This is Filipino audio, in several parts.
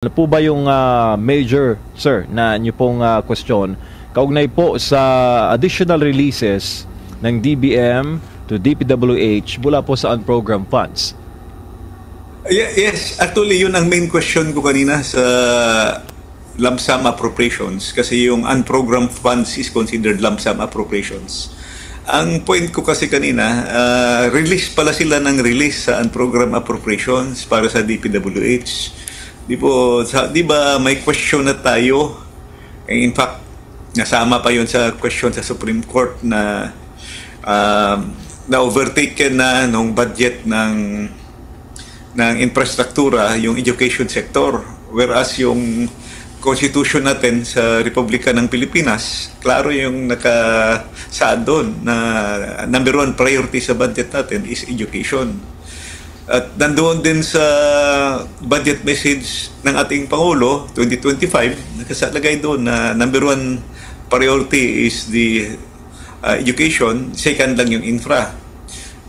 Ano po ba yung major, sir, na inyo pong question kaugnay po sa additional releases ng DBM to DPWH mula po sa unprogrammed funds? Yes, actually yun ang main question ko kanina sa lump sum appropriations kasi yung unprogrammed funds is considered lump sum appropriations. Ang point ko kasi kanina, release pala sila ng release sa unprogrammed appropriations para sa DPWH. Di ba may question na tayo? In fact, nasama pa yun sa question sa Supreme Court na na-overtaken na nung budget ng infrastruktura yung education sector. Whereas yung Constitution natin sa Republika ng Pilipinas, klaro yung nakasaad doon na number one priority sa budget natin is education. At nandoon din sa budget message ng ating Pangulo 2025, nakasalagay doon na number one priority is the education, second lang yung infra.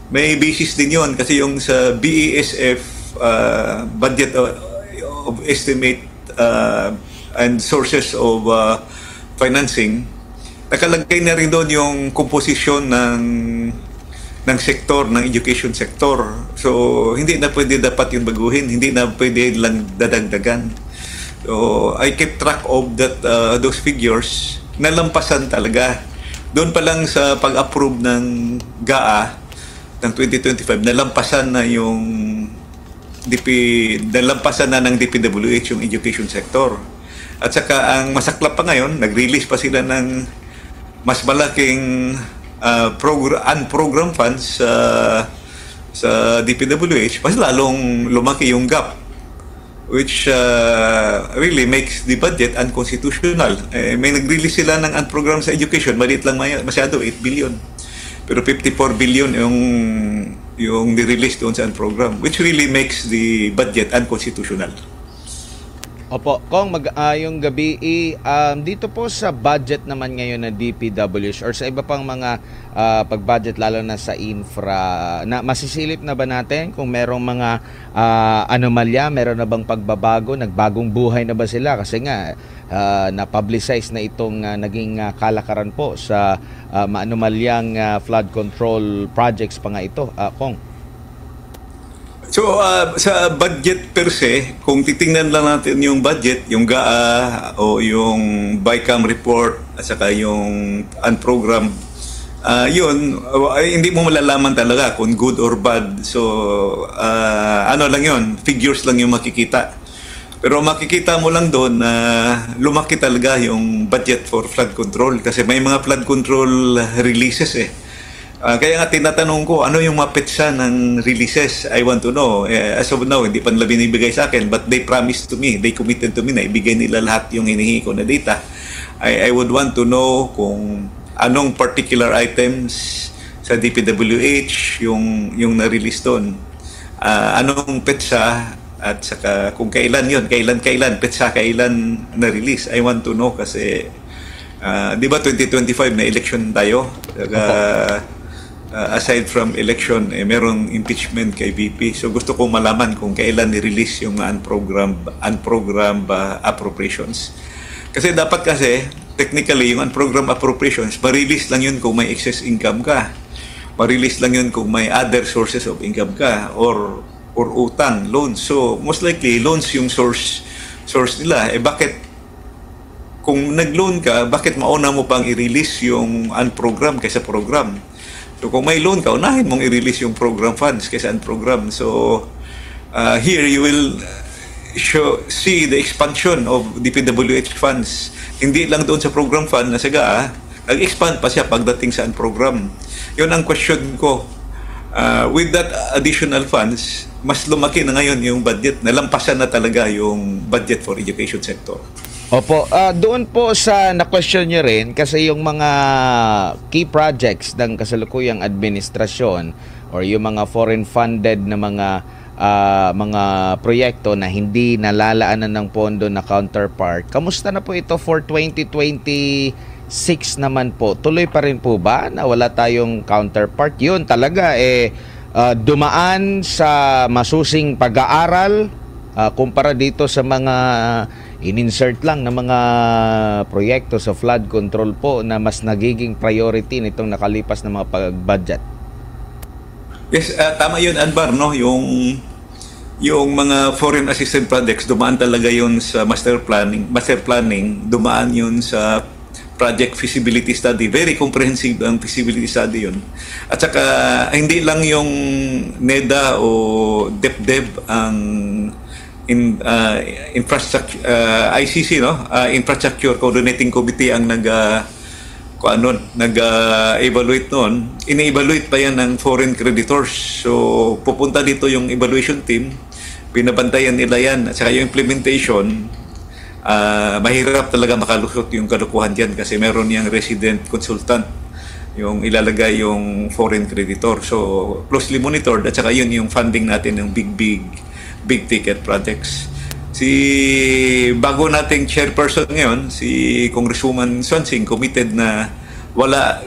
May basis din yon kasi yung sa BESF budget of estimate and sources of financing, nakalagay na rin doon yung composition ng sektor, ng education sector. So, hindi na pwede dapat yung baguhin, hindi na pwede lang dadagdagan. So, I kept track of those figures, nalampasan talaga. Doon pa lang sa pag-approve ng GAA ng 2025, nalampasan na nalampasan na ng DPWH yung education sector. At saka ang masaklap pa ngayon, nag-release pa sila ng mas malaking unprogrammed funds sa DPWH, mas lalong lumaki yung gap, which really makes the budget unconstitutional. May nag-release sila ng unprogrammed sa education, maliit lang masyado, 8 billion. Pero 54 billion yung nirelease doon sa unprogrammed, which really makes the budget unconstitutional. Opo, Kong, yung gabi, dito po sa budget naman ngayon na DPWH or sa iba pang mga pag-budget lalo na sa infra, na masisilip na ba natin kung merong mga anomalya, meron na bang pagbabago, nagbagong buhay na ba sila? Kasi nga, na-publicize na itong naging kalakaran po sa maanomalyang flood control projects pa nga ito, Kong. So, sa budget per se, kung titingnan lang natin yung budget, yung GAA o yung BICAM report at saka yung unprogrammed, yun, hindi mo malalaman talaga kung good or bad. So, ano lang yun, figures lang yung makikita. Pero makikita mo lang doon na lumaki talaga yung budget for flood control kasi may mga flood control releases eh. Kaya nga tinatanong ko, ano yung mapetsa ng releases? I want to know. As of now, hindi pa nila binibigay sa akin, but they promised to me, they committed to me na ibigay nila lahat yung hinihingi ko na data. I would want to know kung anong particular items sa DPWH yung na-release doon. Anong petsa at saka kung kailan yun, kailan, petsa kailan na-release. I want to know kasi, di ba 2025 na election tayo? Aside from election, merong impeachment kay VP. So gusto kong malaman kung kailan ni-release yung unprogrammed appropriations. Kasi dapat technically, yung unprogrammed appropriations, ma-release lang yun kung may excess income ka. Ma-release lang yun kung may other sources of income ka or utang, loans. So most likely, loans yung source nila. Bakit kung nag-loan ka, bakit mauna mo pang i-release yung unprogrammed kaysa program? So kung may loan ka, unahin mong i-release yung program funds kaysa unprogrammed. So here you will see the expansion of DPWH funds. Hindi lang doon sa program fund na saga, nag-expand pa siya pagdating sa unprogrammed. Yun ang question ko. With that additional funds, mas lumaki na ngayon yung budget. Nalampasan na talaga yung budget for education sector. Opo, doon po sa na-question nyo rin, kasi yung mga key projects ng kasalukuyang administrasyon or yung mga foreign funded na mga proyekto na hindi nalalaanan ng pondo na counterpart, kamusta na po ito for 2026 naman po? Tuloy pa rin po ba na wala tayong counterpart? Yun talaga dumaan sa masusing pag-aaral kumpara dito sa mga in-insert lang na mga proyekto sa flood control po na mas nagiging priority nitong nakalipas na mga pag-budget? Yes, tama yun, Anbar, no? Yung mga foreign assisted projects, dumaan talaga yun sa master planning, dumaan yun sa project feasibility study. Very comprehensive ang feasibility study yun. At saka, hindi lang yung NEDA o DepDev ang infrastructure, ICC, no? Infrastructure Coordinating Committee ang nag-evaluate noon. Ine-evaluate pa yan ng foreign creditors. So, pupunta dito yung evaluation team, binabantayan nila yan. At saka yung implementation, mahirap talaga makalusot yung kalukuhan dyan kasi meron yung resident consultant yung ilalagay yung foreign creditor. So, closely monitored at saka yun yung funding natin ng big ticket projects. Bago nating chairperson ngayon, si Congresswoman Swansing, committed na wala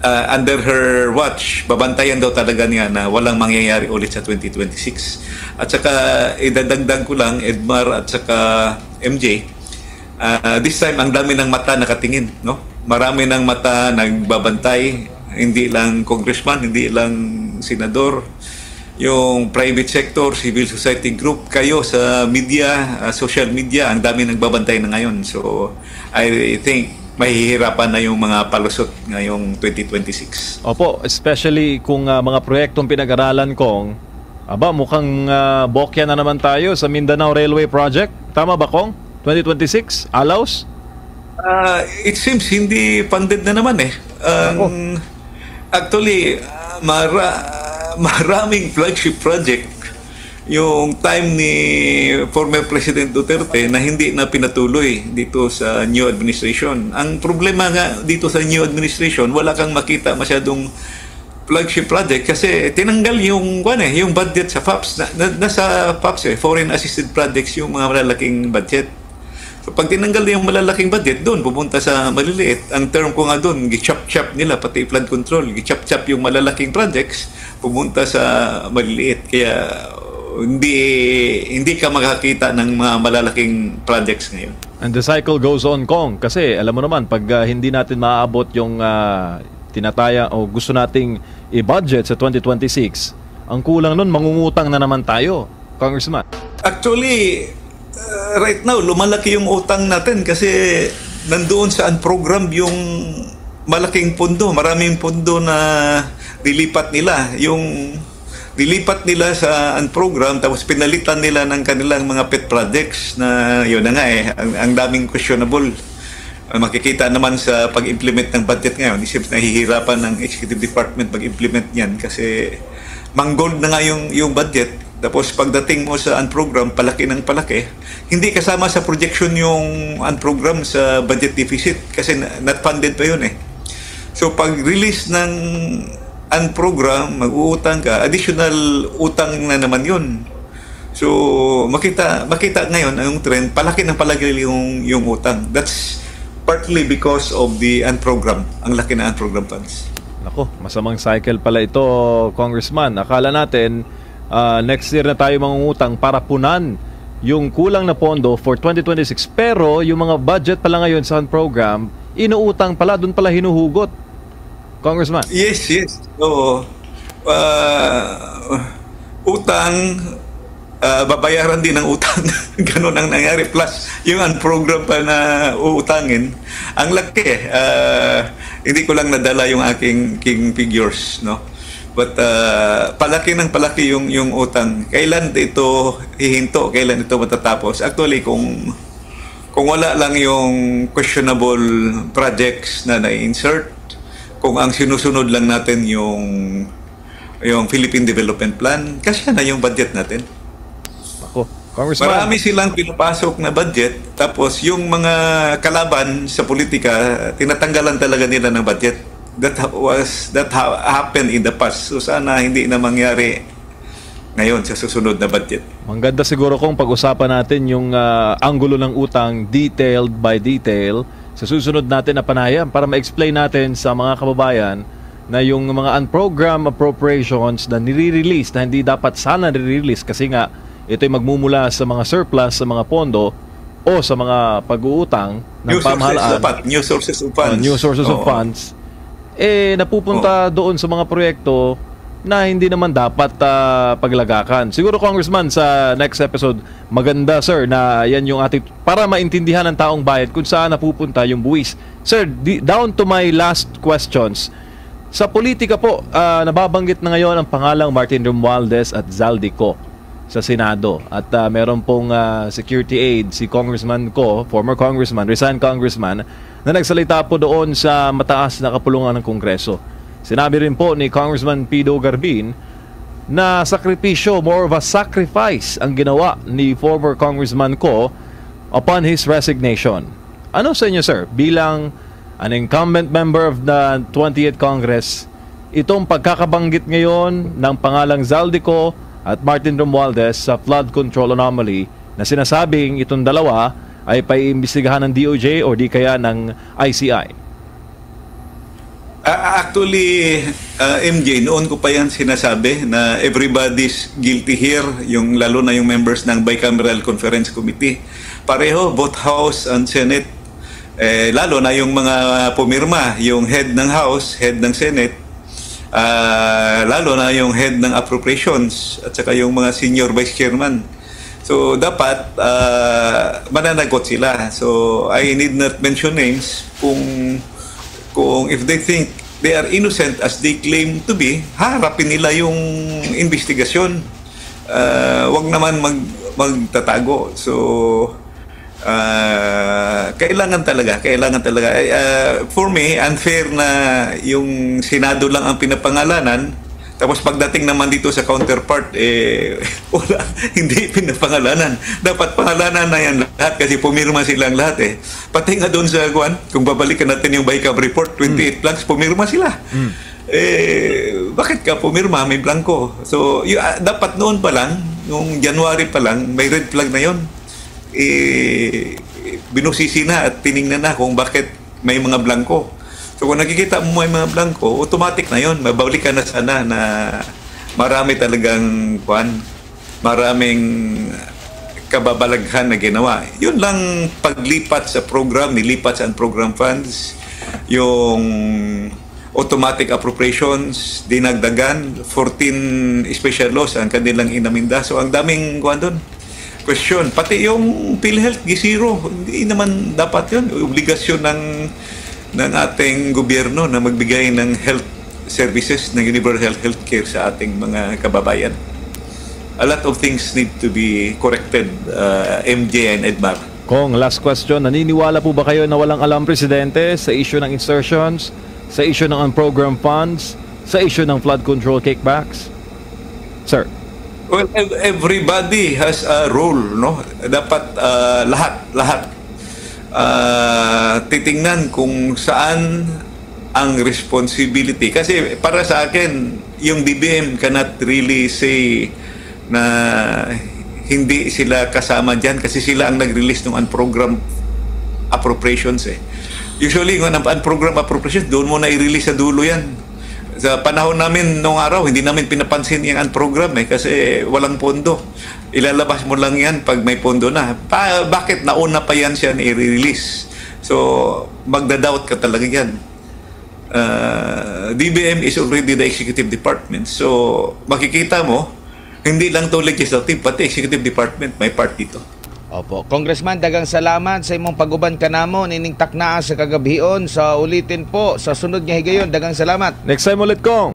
under her watch, babantayan daw talaga niya na walang mangyayari ulit sa 2026. At saka idadagdag ko lang, Edmar at saka MJ, this time ang dami ng mata nakatingin, no? Marami ng mata nagbabantay, hindi lang congressman, hindi lang senador, yung private sector, civil society group, kayo sa media, social media, ang dami nagbabantay na ngayon. So, I think mahihirapan na yung mga palusot ngayong 2026. Opo, especially kung mga proyektong pinag-aralan kong, mukhang bokya na naman tayo sa Mindanao Railway Project. Tama ba, Kong? 2026? Alaus? It seems hindi funded na naman eh. Actually, maraming flagship project yung time ni former President Duterte na hindi na pinatuloy dito sa new administration. Ang problema nga dito sa new administration, wala kang makita masyadong flagship project kasi tinanggal yung budget sa FAPS. Nasa FAPS foreign assisted projects yung mga malalaking budget. So pag tinanggal yung malalaking budget, doon pupunta sa maliliit. Ang term ko nga doon, gichop-chop nila, pati flood control, gichop-chop yung malalaking projects, pupunta sa maliliit. Kaya hindi ka makakita ng mga malalaking projects ngayon. And the cycle goes on, Kong, kasi alam mo naman, pag hindi natin maaabot yung tinataya o gusto nating i-budget sa 2026, ang kulang nun, mangungutang na naman tayo, Congressman. Actually, right now, lumalaki yung utang natin kasi nandoon sa program yung malaking pondo. Maraming pondo na dilipat nila. Yung dilipat nila sa program tapos pinalitan nila ng kanilang mga pet projects na yun na nga ang daming questionable. Makikita naman sa pag-implement ng budget ngayon. Isip nahihirapan ng Executive Department pag-implement niyan kasi manggold na nga yung budget. Tapos pagdating mo sa unprogram, palaki ng palaki, hindi kasama sa projection yung unprogram sa budget deficit kasi not funded pa yun eh. So pag-release ng unprogram, mag-uutang ka, additional utang na naman yun. So makita ngayon ang trend, palaki ng palaki yung utang. That's partly because of the unprogram, ang laki na unprogram funds. Nako, masamang cycle pala ito, Congressman. Akala natin next year na tayo mangungutang para punan yung kulang na pondo for 2026. Pero yung mga budget pala ngayon sa program, inuutang pala, doon pala hinuhugot. Congressman. Yes. So, utang, babayaran din ng utang. Ganun ang nangyari. Plus, yung unprogram pa na uutangin, ang laki. Hindi ko lang nadala yung aking figures, no? But palaki yung utang. Kailan ito hihinto? Kailan ito matatapos? Actually, kung wala lang yung questionable projects na na-insert, kung ang sinusunod lang natin yung Philippine Development Plan, kasi na yung budget natin. Ako, Congressman. Marami silang pinapasok na budget, tapos yung mga kalaban sa politika, tinatanggalan talaga nila ng budget. That happened in the past. So sana hindi na mangyari ngayon sa susunod na budget. Mangganda siguro kung pag-usapan natin yung anggulo ng utang detailed by detail sa susunod natin na panayam para ma-explain natin sa mga kababayan na yung mga unprogrammed appropriations na nire-release na hindi dapat sana nire-release kasi nga ito'y magmumula sa mga surplus, sa mga pondo, o sa mga pag-uutang ng pamahalaan. New sources of funds. New sources of funds. Napupunta doon sa mga proyekto na hindi naman dapat paglagakan. Siguro, Congressman, sa next episode, maganda, sir, na yan yung ating, para maintindihan ng taong bayan kung saan napupunta yung buwis. Sir, down to my last questions. Sa politika po, nababanggit na ngayon ang pangalang Martin Romualdez at Zaldico sa Senado. At meron pong security aide, si Congressman Ko, former Congressman, resigned Congressman, na nagsalita po doon sa mataas na kapulungan ng Kongreso. Sinabi rin po ni Congressman Pido Garbin na sakripisyo, more of a sacrifice ang ginawa ni former Congressman Ko upon his resignation. Ano sa inyo, sir, bilang an incumbent member of the 20th Congress, itong pagkakabanggit ngayon ng pangalang Zaldico at Martin Romualdez sa flood control anomaly na sinasabing itong dalawa ay paiimbestigahan ng DOJ o di kaya ng ICI? Actually, MJ, noon ko pa yan sinasabi na everybody's guilty here, yung lalo na yung members ng Bicameral Conference Committee. Pareho, both House and Senate, lalo na yung mga pumirma, yung head ng House, head ng Senate, lalo na yung head ng Appropriations at saka yung mga senior vice chairman. So, dapat mananagot sila. So, I need not mention names kung if they think they are innocent as they claim to be, harapin nila yung investigasyon. Wag naman magtatago. So, kailangan talaga. For me, unfair na yung Senado lang ang pinapangalanan, tapos pagdating naman dito sa counterpart, wala, hindi pinapangalanan. Dapat pangalanan na yan lahat kasi pumirma silang lahat Pati nga doon sa kung babalikan natin yung BICAM report, 28 blanks, pumirma sila. Bakit ka pumirma? May blanco. So, dapat noon pa lang, noong January pa lang, may red flag na yon. Binusisi na at tiningnan na kung bakit may mga blanco. So kung nakikita mo may mga blanco, automatic na yon. Mabalikan na sana na marami talagang maraming kababalaghan na ginawa. Yun lang paglipat sa program, nilipat sa program funds, yung automatic appropriations, dinagdagan, 14 special laws ang kanilang inaminda. So ang daming doon. Question. Pati yung PhilHealth, G0, hindi naman dapat yun. Obligasyon ng ating gobyerno na magbigay ng health services, ng universal health care sa ating mga kababayan. A lot of things need to be corrected, MJ and Edmar. Kong, last question. Naniniwala po ba kayo na walang alam Presidente sa issue ng insertions, sa issue ng unprogrammed funds, sa issue ng flood control kickbacks? Sir. Well, everybody has a role, no? Dapat lahat titingnan kung saan ang responsibility. Kasi para sa akin, yung DBM cannot really say na hindi sila kasama dyan kasi sila ang nag-release ng unprogrammed appropriations Usually, kung unprogrammed appropriations, doon mo na i-release sa dulo yan. Sa panahon namin noong araw, hindi namin pinapansin yung unprogram kasi walang pondo. Ilalabas mo lang yan pag may pondo na. Bakit nauna pa yan siya i-release? So, magdadoubt ka talaga yan. DBM is already the executive department. So, makikita mo, hindi lang to legislative, pati executive department may part dito. Opo. Congressman, dagang salamat sa imong paguban kanamo nining taknaa sa kagabion. Sa ulitin po, sa sunod nga higayon, dagang salamat. Next time ulit, Kong.